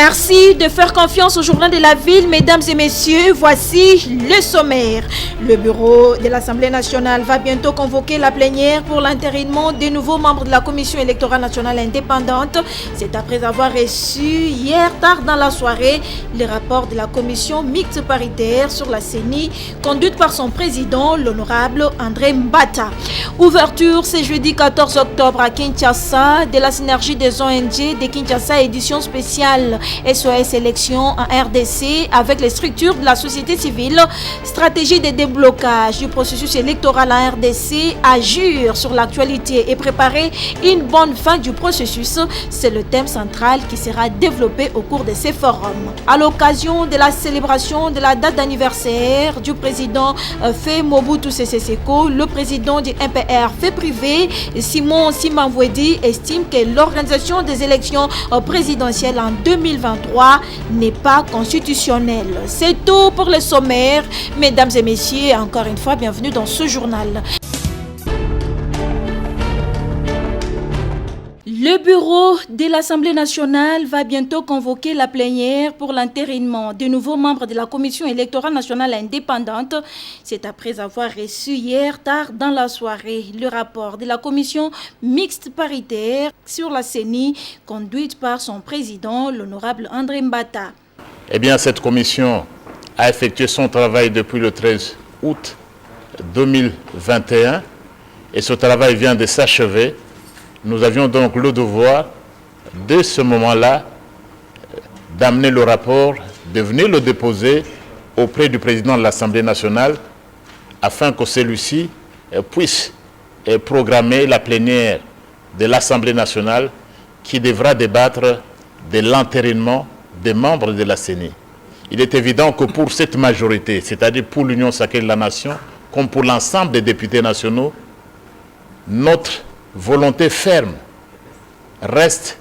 Merci de faire confiance au journal de la ville, mesdames et messieurs. Voici le sommaire. Le bureau de l'Assemblée nationale va bientôt convoquer la plénière pour l'entérinement des nouveaux membres de la Commission électorale nationale indépendante. C'est après avoir reçu hier tard dans la soirée le rapport de la commission mixte paritaire sur la CENI, conduite par son président, l'honorable André Mbata. Ouverture ce jeudi 14 octobre à Kinshasa de la synergie des ONG de Kinshasa édition spéciale SOS élections en RDC avec les structures de la société civile, stratégie de déblocage du processus électoral en RDC, agir sur l'actualité et préparer une bonne fin du processus. C'est le thème central qui sera développé au cours de ces forums. À l'occasion de la célébration de la date d'anniversaire du président Fait Mobutu Sese Seko, le président du MPR Fait Privé, Simon Simbanvwedi, estime que l'organisation des élections présidentielles en 2023 n'est pas constitutionnelle. C'est tout pour le sommaire. Mesdames et messieurs, encore une fois, bienvenue dans ce journal. Le bureau de l'Assemblée nationale va bientôt convoquer la plénière pour l'entérinement de nouveaux membres de la Commission électorale nationale indépendante. C'est après avoir reçu hier tard dans la soirée le rapport de la commission mixte paritaire sur la CENI, conduite par son président, l'honorable André Mbata. Eh bien, cette commission a effectué son travail depuis le 13 août 2021 et ce travail vient de s'achever. Nous avions donc le devoir, dès ce moment-là, d'amener le rapport, de venir le déposer auprès du président de l'Assemblée nationale afin que celui-ci puisse programmer la plénière de l'Assemblée nationale qui devra débattre de l'entérinement des membres de la CENI. Il est évident que pour cette majorité, c'est-à-dire pour l'Union sacrée de la nation, comme pour l'ensemble des députés nationaux, notre volonté ferme reste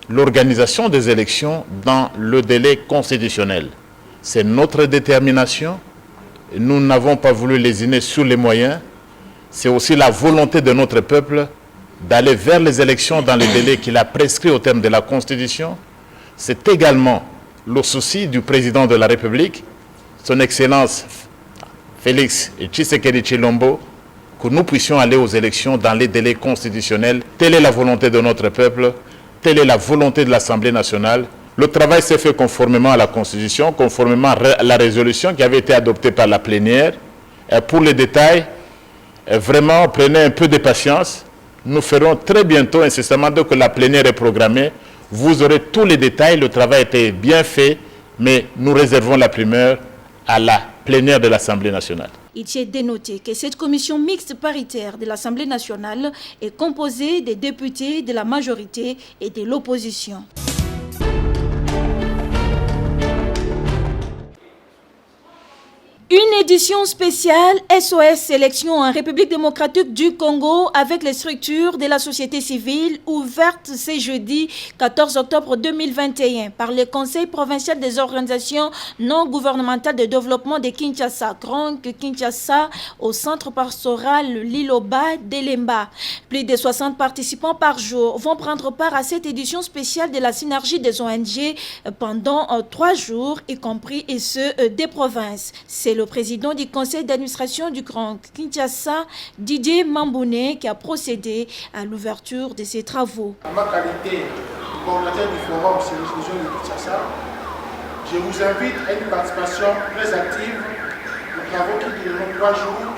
l'organisation des élections dans le délai constitutionnel. C'est notre détermination. Nous n'avons pas voulu lésiner sur les moyens. C'est aussi la volonté de notre peuple d'aller vers les élections dans les délais qu'il a prescrits au terme de la Constitution. C'est également le souci du président de la République, son Excellence Félix Tshisekedi Tshilombo, que nous puissions aller aux élections dans les délais constitutionnels. Telle est la volonté de notre peuple, telle est la volonté de l'Assemblée nationale. Le travail s'est fait conformément à la Constitution, conformément à la résolution qui avait été adoptée par la plénière. Et pour les détails, vraiment, prenez un peu de patience. Nous ferons très bientôt, incessamment, dès que la plénière est programmée, vous aurez tous les détails. Le travail était bien fait, mais nous réservons la primeur à la plénière de l'Assemblée nationale. Il est dénoté que cette commission mixte paritaire de l'Assemblée nationale est composée des députés de la majorité et de l'opposition. Une édition spéciale SOS élections en République démocratique du Congo avec les structures de la société civile ouverte ce jeudi 14 octobre 2021 par le Conseil provincial des organisations non gouvernementales de développement de Kinshasa, Grand Kinshasa, au centre pastoral Liloba d'Elemba. Plus de 60 participants par jour vont prendre part à cette édition spéciale de la synergie des ONG pendant 3 jours, y compris et ceux des provinces. C'est le président du conseil d'administration du Grand Kinshasa, Didier Mambouné, qui a procédé à l'ouverture de ces travaux. En ma qualité de coordinateur du forum sur les régions de Kinshasa, je vous invite à une participation très active aux travaux qui dureront 3 jours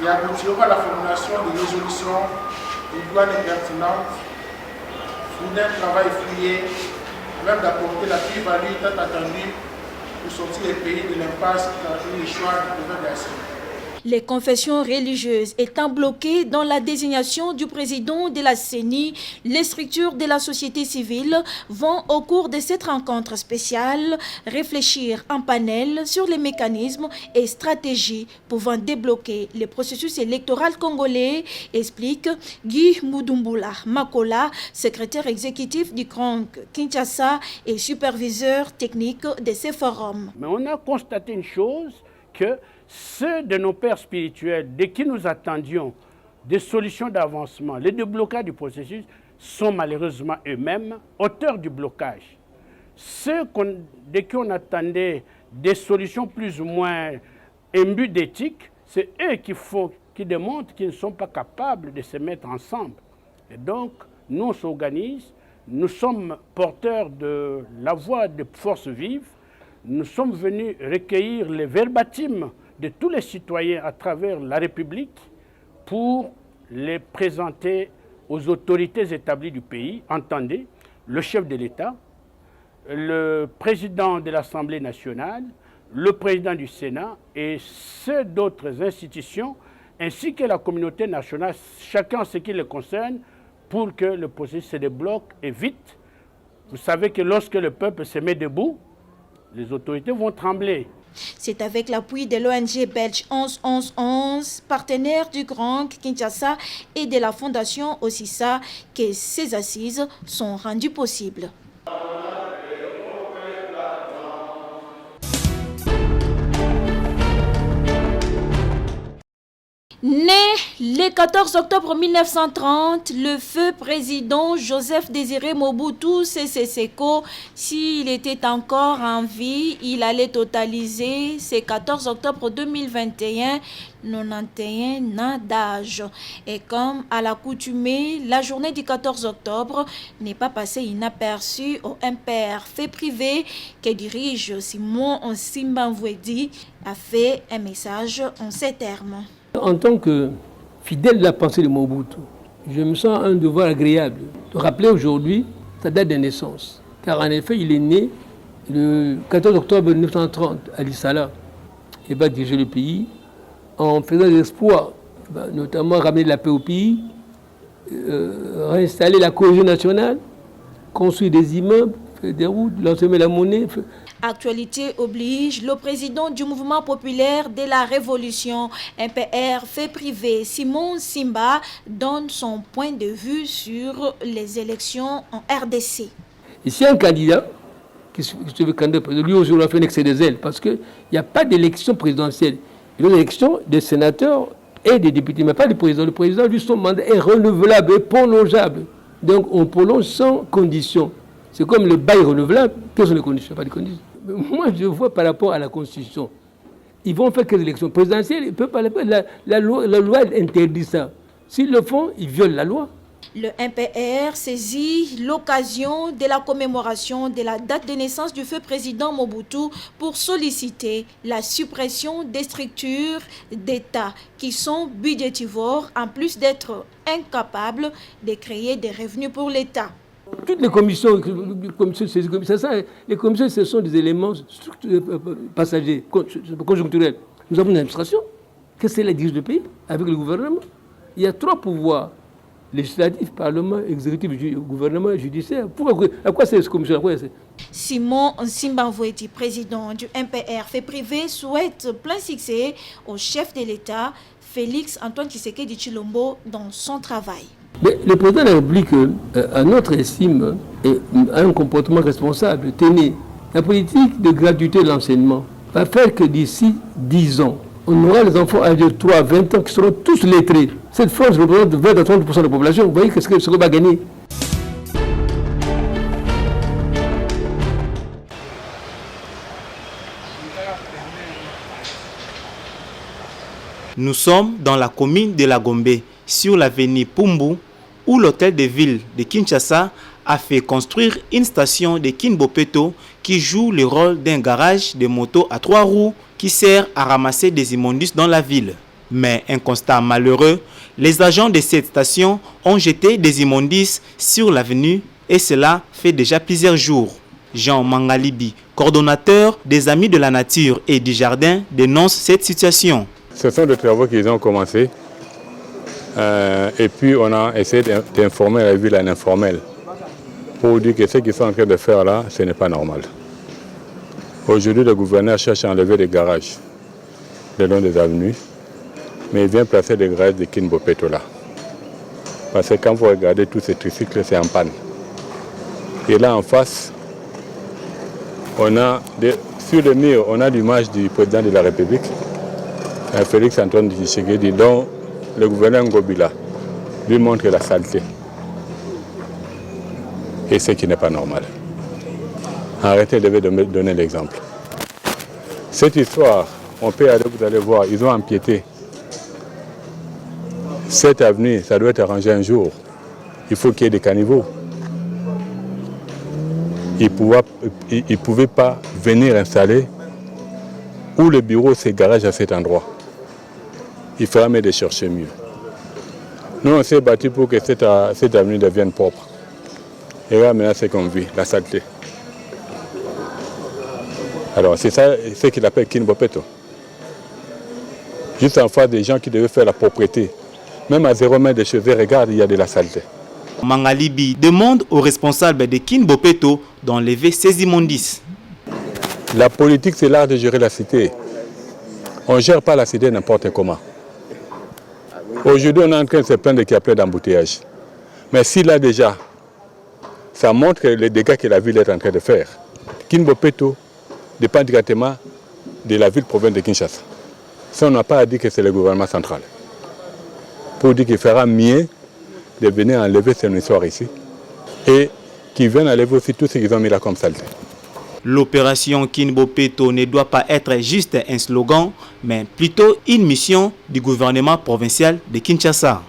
et aboutiront à la formulation de résolutions idoines et pertinentes, fournir un travail fouillé, même d'apporter la plus-value tant attendue pour sortir les pays de l'impasse qui caractérise les choix du gouvernement de la CENI. Les confessions religieuses étant bloquées dans la désignation du président de la CENI, les structures de la société civile vont au cours de cette rencontre spéciale réfléchir en panel sur les mécanismes et stratégies pouvant débloquer le processus électoral congolais, explique Guy Mudoumbula Makola, secrétaire exécutif du Grand Kinshasa et superviseur technique de ces forums. Mais on a constaté une chose, que ceux de nos pères spirituels, de qui nous attendions des solutions d'avancement, les déblocage du processus, sont malheureusement eux-mêmes auteurs du blocage. ceux de qui on attendait des solutions plus ou moins imbues d'éthique, c'est eux qui démontrent qu'ils ne sont pas capables de se mettre ensemble. Et donc, nous, on s'organise, nous sommes porteurs de la voix des forces vives, nous sommes venus recueillir les verbatims de tous les citoyens à travers la République pour les présenter aux autorités établies du pays, entendez, le chef de l'État, le président de l'Assemblée nationale, le président du Sénat et ceux d'autres institutions, ainsi que la communauté nationale, chacun en ce qui le concerne, pour que le processus se débloque et vite. Vous savez que lorsque le peuple se met debout, les autorités vont trembler. C'est avec l'appui de l'ONG belge 11-11-11, partenaire du Grand Kinshasa et de la Fondation Ossissa, que ces assises sont rendues possibles. Né le 14 octobre 1930, le feu président Joseph Désiré Mobutu Sese Seko, s'il était encore en vie, il allait totaliser ce 14 octobre 2021 91 ans d'âge. Et comme à l'accoutumée, la journée du 14 octobre n'est pas passée inaperçue au MPR fait privé que dirige Simon Nsimba Mvwedi a fait un message en ces termes. En tant que fidèle de la pensée de Mobutu, je me sens un devoir agréable de rappeler aujourd'hui sa date de naissance. Car en effet, il est né le 14 octobre 1930 à Lissala et va diriger le pays en faisant des exploits, notamment ramener la paix au pays, réinstaller la cohésion nationale, construire des immeubles, faire des routes, lancer la monnaie. Actualité oblige, le président du mouvement populaire de la révolution, MPR fait privé, Simon Nsimba, donne son point de vue sur les élections en RDC. Ici, un candidat qui se veut candidat, lui aussi, on a fait un excès des ailes parce qu'il n'y a pas d'élection présidentielle. Il y a une élection des sénateurs et des députés, mais pas du président. Le président, lui, son mandat est renouvelable et prolongeable. Donc, on prolonge sans condition. C'est comme le bail renouvelable. Quelles sont les conditions? Pas de conditions. Moi, je vois par rapport à la Constitution, ils vont faire quelles élections présidentielles? Ils peuvent pas le faire. La loi interdit ça. S'ils le font, ils violent la loi. Le MPR saisit l'occasion de la commémoration de la date de naissance du feu président Mobutu pour solliciter la suppression des structures d'État qui sont budgétivores en plus d'être incapables de créer des revenus pour l'État. Toutes les commissions, les commissions, ce sont des éléments passagers, conjoncturels. Nous avons une administration. Qu'est-ce qu'elle dirige le pays avec le gouvernement? Il y a trois pouvoirs: législatif, parlement, exécutif, gouvernement, judiciaire. À quoi c'est cette commission? Simon Nsimba Mvwedi, président du MPR fait privé, souhaite plein succès au chef de l'État, Félix Antoine Tshisekedi Tshilombo, dans son travail. Mais le président de la République, à notre estime, a un comportement responsable. Tenez, la politique de gratuité de l'enseignement va faire que d'ici 10 ans, on aura les enfants âgés de 3 à 20 ans qui seront tous lettrés. Cette France représente 20 à 30% de la population. Vous voyez ce qu'on va gagner. Nous sommes dans la commune de la Gombe, sur l'avenue Pumbu, où l'hôtel de ville de Kinshasa a fait construire une station de Kinbopeto qui joue le rôle d'un garage de motos à 3 roues qui sert à ramasser des immondices dans la ville. Mais un constat malheureux, les agents de cette station ont jeté des immondices sur l'avenue et cela fait déjà plusieurs jours. Jean Mangalibi, coordonnateur des Amis de la Nature et du Jardin, dénonce cette situation. Ce sont des travaux qu'ils ont commencé et puis on a essayé d'informer la ville en informel pour dire que ce qu'ils sont en train de faire là, ce n'est pas normal. Aujourd'hui, le gouverneur cherche à enlever des garages le long des avenues, mais il vient placer des garages de Kinbopeto là. Parce que quand vous regardez tous ces tricycles, c'est en panne. Et là en face, on a sur le mur, on a l'image du président de la République, Félix Antoine Tshisekedi, dont le gouverneur Ngobila lui montre la saleté. Et ce qui n'est pas normal. Arrêtez de me donner l'exemple. Cette histoire, on peut aller, vous allez voir, ils ont empiété. Cette avenue, ça doit être arrangé un jour. Il faut qu'il y ait des caniveaux. Ils ne pouvaient pas venir installer où le bureau se garage à cet endroit. Il faudra même de chercher mieux. Nous, on s'est battu pour que cette avenue devienne propre. Et là, maintenant, c'est qu'on vit, la saleté. Alors, c'est ça ce qu'il appelle Kin Bopeto. Juste en face des gens qui devaient faire la propriété. Même à 0 mètre de chevet, regarde, il y a de la saleté. Mangalibi demande aux responsables de Kin Bopeto d'enlever ces immondices. La politique, c'est l'art de gérer la cité. On ne gère pas la cité n'importe comment. Aujourd'hui, on est en train de se plaindre qu'il y a plein d'embouteillages. Mais si là déjà, ça montre les dégâts que la ville est en train de faire. Kin Bopeto dépend directement de la ville province de Kinshasa. Ça, on n'a pas à dire que c'est le gouvernement central. Pour dire qu'il fera mieux de venir enlever ces histoires ici et qu'ils viennent enlever aussi tout ce qu'ils ont mis là comme saleté. L'opération Kin Bopeto ne doit pas être juste un slogan, mais plutôt une mission du gouvernement provincial de Kinshasa.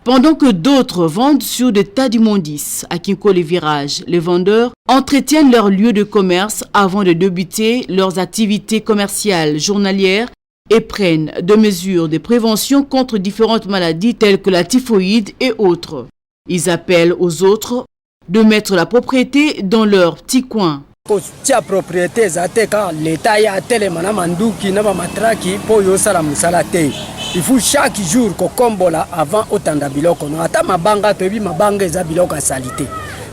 Pendant que d'autres vendent sur des tas d'immondices à Kinko les virages, les vendeurs entretiennent leur lieu de commerce avant de débuter leurs activités commerciales journalières et prennent des mesures de prévention contre différentes maladies telles que la typhoïde et autres. Ils appellent aux autres de mettre la propriété dans leur petit coin. Tia propriété zateka l'État ya telemana manduki na matraki po yosala musala te. Il faut chaque jour ko kombola avant otanda biloko no ata mabanga tobi mabanga eza biloko ya salite.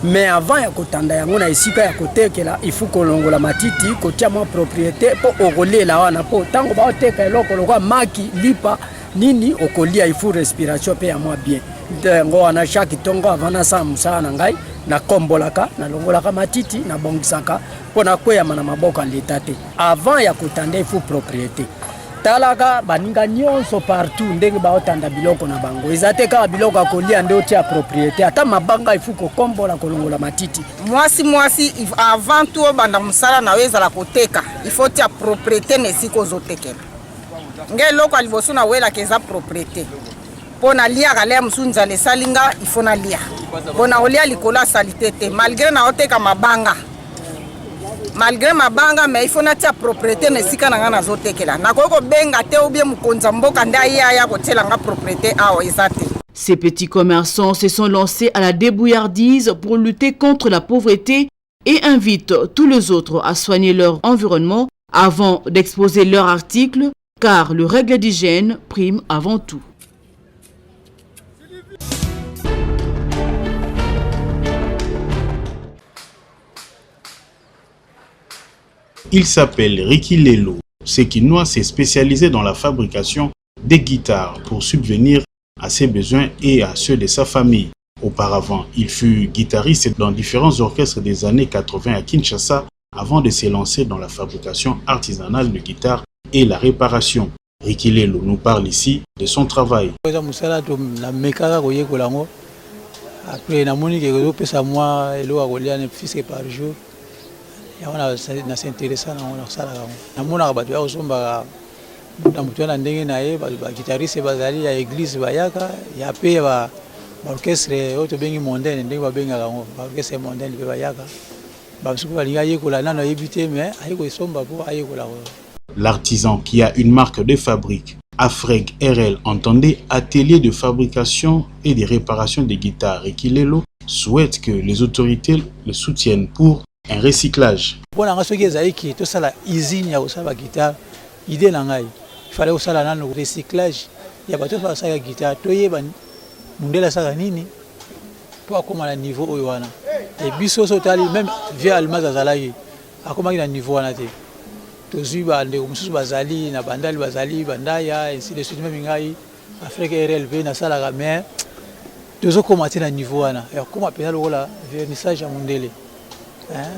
Mais avant ya kotanda yango na esika ya kotekela il faut kolongola matiti ko tia ma propriété po okolela wana po tango ba oteka eloko lokwa maki lipa nini okolia il faut respiration pe ya moi bien. Ngo wana chaque tongo avant na sa musala na ngai na kombolaka na longolaka matiti na bongisaka pona kweyama na maboka l'État te. Avant ya kotanda il faut propriété. Talaka baninga nyonso partout ndenge ba otanda biloko na bango. Ezate ka biloko akolia nde otia propriété. Ata mabanga il faut ko kombola kolongola matiti. Mwasi avant tout banda musala na weza la koteka. Il faut tia propriété nesiko zotekela. Ngeloko aliboso na wela keza propriété. Pona lia galea musunza le salinga il faut na lia. Pona olia likola salité te malgré na oteka mabanga. Malgré mabanga mais il faut na tia propriété nesika na ngana zotekela. Na koko benga te obie mukonza mboka nda ya kotela nga propriété awo ezate. Ces petits commerçants se sont lancés à la débrouillardise pour lutter contre la pauvreté et invitent tous les autres à soigner leur environnement avant d'exposer leurs articles car le règle d'hygiène prime avant tout. Il s'appelle Ricky Lelo. Sekinois s'est spécialisé dans la fabrication des guitares pour subvenir à ses besoins et à ceux de sa famille. Auparavant, il fut guitariste dans différents orchestres des années 80 à Kinshasa avant de se lancer dans la fabrication artisanale de guitares et la réparation. Ricky Lelo nous parle ici de son travail. Après, on s'intéresse à ça. On a battu au somba. Dans le ndenge na ye, guitariste bazali ya église bayaka, ya pe ba orchestre auto bengi mondaine ndenge ba benga kango, orchestre mondaine pe bayaka. Ba suku balinga yekola nano yebite mais ayeko somba po ayekola. L'artisan qui a une marque de fabrique, Afreg RL, entendait atelier de fabrication et de réparation des guitares et Kilelo souhaite que les autorités le soutiennent pour un recyclage. Bon, on a ce qui est tout ça la usine ya osala guitare, idée langai. Il fallait osala nano recyclage. Il y a pas tout ça la guitare, toyeba mundela sala nini pour akoma na niveau oyo wana. Et biso sotali même via almaza zalaki akoma na niveau wana te. Tozuba ndeko mususu bazali na bandali bazali bandaya ainsi de suite même ngai Afrique RLV na sala mais tozo komati na niveau wana. Et akoma pena lokola vernissage ya mundele.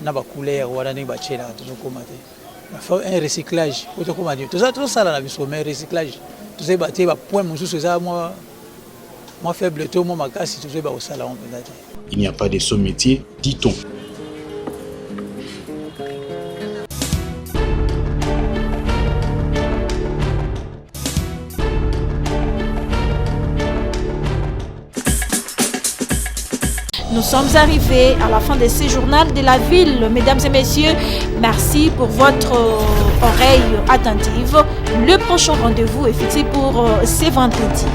Na ba couleur wala ni ba chela tozo komate. Faut un recyclage. Auto comment dire. Tout ça la biso mais recyclage. Tout ça ba point mususu ça moi moi faible to moi makasi toujours ba osala on peut dire. Il n'y a pas de sous-métier, dit-on. Nous sommes arrivés à la fin de ce journal de la ville. Mesdames et messieurs, merci pour votre oreille attentive. Le prochain rendez-vous est fixé pour ce vendredi.